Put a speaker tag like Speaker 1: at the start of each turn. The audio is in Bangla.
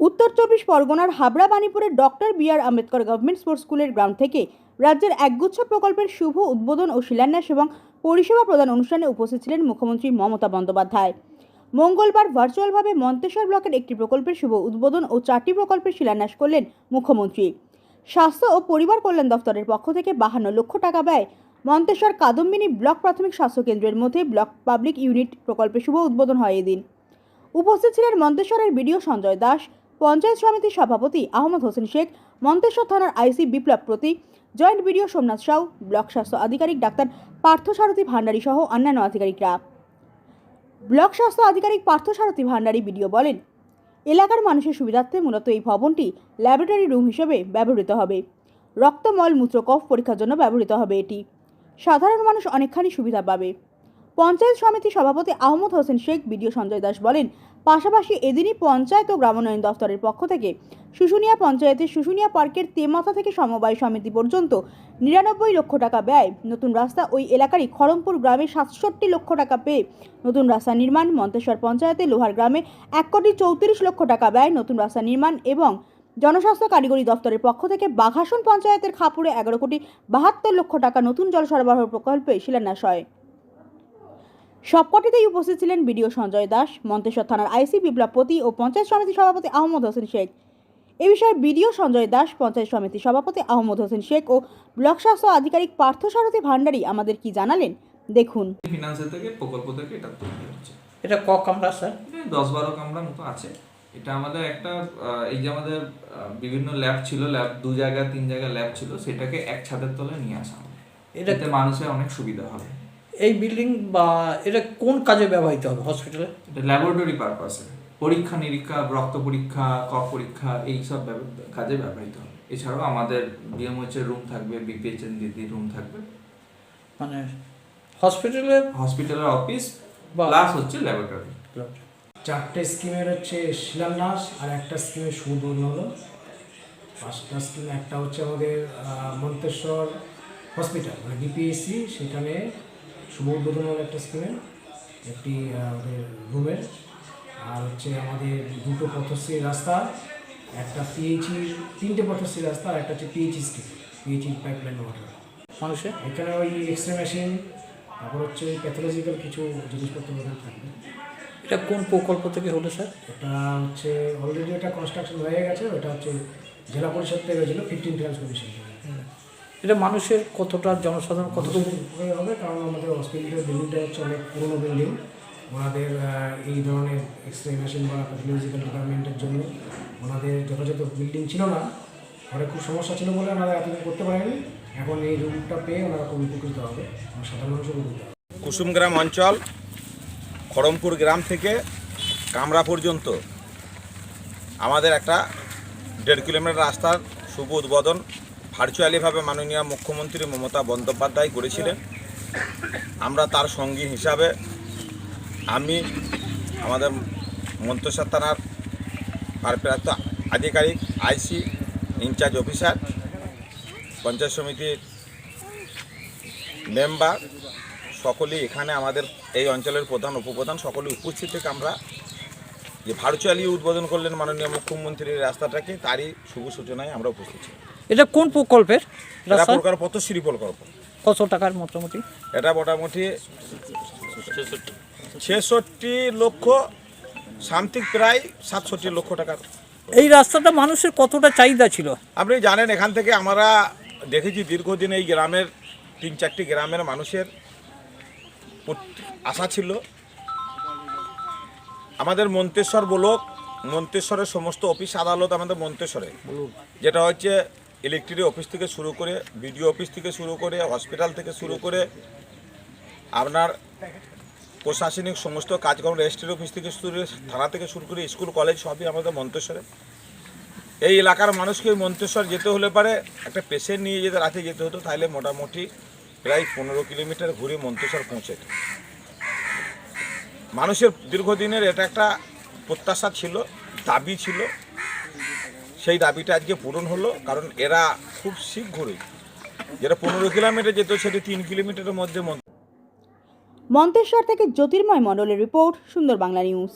Speaker 1: উত্তর ২৪ পরগনার হাবড়া বাণীপুরের doctor B R. Ambedkar government sports স্কুলের গ্রাউন্ড থেকে রাজ্যের একগুচ্ছ প্রকল্পের শুভ উদ্বোধন ও শিলান্যাস এবং পরিষেবা প্রদান অনুষ্ঠানে উপস্থিত ছিলেন মুখ্যমন্ত্রী মমতা বন্দ্যোপাধ্যায়। মঙ্গলবার ভার্চুয়ালভাবে মন্তেশ্বর ব্লকের একটি প্রকল্পের শুভ উদ্বোধন ও 4টি প্রকল্পের শিলান্যাস করলেন মুখ্যমন্ত্রী। স্বাস্থ্য ও পরিবার কল্যাণ দফতরের পক্ষ থেকে 52 লক্ষ টাকা ব্যয় মন্তেশ্বর কাদম্বিনী ব্লক প্রাথমিক স্বাস্থ্য কেন্দ্রের মধ্যে ব্লক পাবলিক ইউনিট প্রকল্পের শুভ উদ্বোধন হয় এদিন। উপস্থিত ছিলেন মন্তেশ্বরের বিডিও সঞ্জয় দাস, পঞ্চায়েত সমিতির সভাপতি আহমদ হোসেন শেখ, মন্তেশ্বর থানার IC Biplab Pratik, joint BDO Somnath Sau, block স্বাস্থ্য আধিকারিক ডাক্তার পার্থসারথী ভান্ডারী সহ অন্যান্য আধিকারিকরা। ব্লক স্বাস্থ্য আধিকারিক পার্থসারথী ভান্ডারী বিডিও বলেন, এলাকার মানুষের সুবিধার্থে মূলত এই ভবনটি ল্যাবরেটরি রুম হিসেবে ব্যবহৃত হবে। রক্ত, মল, মূত্র, কফ পরীক্ষার জন্য ব্যবহৃত হবে এটি। সাধারণ মানুষ অনেকখানি সুবিধা পাবে। পঞ্চায়েত সমিতির সভাপতি আহমদ হোসেন শেখ, বিডিও সঞ্জয় দাস বলেন, পাশাপাশি এদিনই পঞ্চায়েত ও গ্রামোন্নয়ন দফতরের পক্ষ থেকে শুশুনিয়া পঞ্চায়েতের শুশুনিয়া পার্কের তেমাথা থেকে সমবায় সমিতি পর্যন্ত 99 লক্ষ টাকা ব্যয় নতুন রাস্তা, ওই এলাকারই খড়মপুর গ্রামে 67 লক্ষ টাকা পেয়ে নতুন রাস্তা নির্মাণ, মন্তেশ্বর পঞ্চায়েতে লোহার গ্রামে 1,34 লক্ষ টাকা ব্যয় নতুন রাস্তা নির্মাণ এবং জনস্বাস্থ্য কারিগরি দফতরের পক্ষ থেকে বাঘাসন পঞ্চায়েতের খাপুরে 11,72 লক্ষ টাকা নতুন জল সরবরাহ প্রকল্পে শিলান্যাস হয়। সবকটিতেই উপস্থিত ছিলেন বিডিও সঞ্জয় দাস, মন্তেশ্বর থানার আইসি বিপ্লব প্রতীক ও পঞ্চায়েত সমিতির সভাপতি আহমদ হোসেন শেখ। এ বিষয়ে বিডিও সঞ্জয় দাস, পঞ্চায়েত সমিতির সভাপতি আহমদ হোসেন শেখ ও ব্লক স্বাস্থ্য আধিকারিক পার্থসারথী ভান্ডারী আমাদের কি জানালেন দেখুন।
Speaker 2: ফিনান্সের থেকে প্রকল্প থেকে এটা তৈরি হচ্ছে।
Speaker 3: এটা ক কামরা স্যার?
Speaker 2: 10-12 কামরা মতো আছে। এটা আমাদের একটা এই যে আমাদের বিভিন্ন ল্যাব ছিল, ল্যাব 2 জায়গা 3 জায়গা ল্যাব ছিল, সেটাকে এক ছাদের তলায় নিয়ে আসা হবে। এটাতে মানুষের অনেক সুবিধা হবে।
Speaker 3: এই বিল্ডিং বা এটা কোন কাজে ব্যবহৃত হবে হসপিটালে?
Speaker 2: এটা ল্যাবরেটরি পারপাসে, পরীক্ষা নিরীক্ষা, রক্ত পরীক্ষা, কফ পরীক্ষা, এই সব কাজে ব্যবহৃত হবে। এছাড়াও আমাদের বিএমএইচ এর রুম থাকবে, বিপিএইচ এর দিদি রুম থাকবে।
Speaker 3: মানে হসপিটালের
Speaker 2: অফিস প্লাস হচ্ছে ল্যাবরেটরি।
Speaker 4: 4টে স্কিমের হচ্ছে শিলান্যাস আর একটা স্কিমের শুভ উদ্বোধন হলো। 5টা স্কিম, একটা হচ্ছে আমাদের মন্তেশ্বর হসপিটাল মানে বিপিএসসি, সেখানে শুভ উদ্বোধন হলো একটা স্কিমের, একটি আমাদের রুমের, আর হচ্ছে আমাদের 2টো পথশ্রী রাস্তা, একটা পিএইচই, 3টে পথশ্রী রাস্তা আর একটা হচ্ছে PHE scheme, PHE pipeline water.
Speaker 3: মানুষের
Speaker 4: এখানে ওই এক্সরে মেশিন, তারপর হচ্ছে ওই প্যাথোলজিক্যাল কিছু জিনিসপত্র থাকবে।
Speaker 3: এটা কোন প্রকল্প থেকে হলো স্যার?
Speaker 4: এটা হচ্ছে অলরেডি এটা কনস্ট্রাকশন হয়ে গেছে, ওটা হচ্ছে জেলা পরিষদ থেকে হয়েছিল 15 ট্রান্স কমিশন।
Speaker 3: এটা মানুষের কতটা, জনসাধারণ কতটুকু
Speaker 4: হবে, কারণ আমাদের হসপিটালের বিল্ডিংটা হচ্ছে অনেক পুরোনো বিল্ডিং। ওনাদের এই ধরনের এক্সরে মেশিন বা প্যাথোলজিক্যাল ডিপার্টমেন্টের জন্য ওনাদের যথাযথ বিল্ডিং ছিল না, পরে খুব সমস্যা ছিল বলে ওনারা এতদিন করতে পারেনি। এখন এই রুমটা পেয়ে ওনারা খুব উপকৃত হবে, সাধারণ মানুষও উপকৃত হবে।
Speaker 5: কুসুমগ্রাম অঞ্চল, খড়মপুর গ্রাম থেকে কামরা পর্যন্ত আমাদের একটা 1.5 কিলোমিটার রাস্তার শুভ উদ্বোধন ভার্চুয়ালিভাবে মাননীয় মুখ্যমন্ত্রী মমতা বন্দ্যোপাধ্যায় করেছিলেন। আমরা তার সঙ্গী হিসাবে আমি, আমাদের মন্তেশ্বর থানার ভারপ্রাপ্ত আধিকারিক, আইসি, ইনচার্জ অফিসার, পঞ্চায়েত সমিতির মেম্বার সকলেই এখানে, আমাদের এই অঞ্চলের প্রধান উপপ্রধান সকলে উপস্থিত থেকে আমরা যে ভার্চুয়ালি উদ্বোধন করলেন মাননীয় মুখ্যমন্ত্রীর রাস্তাটাকে, তারই শুভ সূচনায় আমরা উপস্থিত ছিলাম।
Speaker 3: এটা কোন প্রকল্পের রাস্তা?
Speaker 5: পথশ্রী প্রকল্প।
Speaker 3: কত টাকার মোটামুটি?
Speaker 5: এটা মোটামুটি 66 লক্ষ সামথিং, প্রায় 67 লক্ষ টাকার।
Speaker 3: এই রাস্তাটা মানুষের কতটা চাহিদা ছিল?
Speaker 5: আপনি জানেন, এখান থেকে আমরা দেখেছি দীর্ঘদিন এই গ্রামের 3-4টি গ্রামের মানুষের আশা ছিল। আমাদের মন্তেশ্বর ব্লক, মন্তেশ্বরের সমস্ত অফিস আদালত আমাদের মন্তেশ্বরে, যেটা হচ্ছে ইলেকট্রিক অফিস থেকে শুরু করে, বিডিও অফিস থেকে শুরু করে, হসপিটাল থেকে শুরু করে, আপনার প্রশাসনিক সমস্ত কাজকর্ম, রেজিস্ট্রি অফিস থেকে শুরু করে, থানা থেকে শুরু করে, স্কুল কলেজ সবই আমাদের মন্তেশ্বরে। এই এলাকার মানুষকে মন্তেশ্বর যেতে হলে পারে একটা পেশেন্ট নিয়ে যেতে রাতে যেতে হতো, তাহলে মোটামুটি প্রায় 15 কিলোমিটার ঘুরে মন্তেশ্বর পৌঁছাতো। মানুষের দীর্ঘদিনের এটা একটা প্রত্যাশা ছিল, দাবি ছিল, সেই দাবিটা আজকে পূরণ হলো। কারণ এরা খুব শীঘ্রই, যেটা 15 কিলোমিটার যেত সেটা 3 কিলোমিটারের মধ্যে।
Speaker 1: মন্তেশ্বর থেকে জ্যোতির্ময় মণ্ডলের রিপোর্ট, সুন্দর বাংলা নিউজ।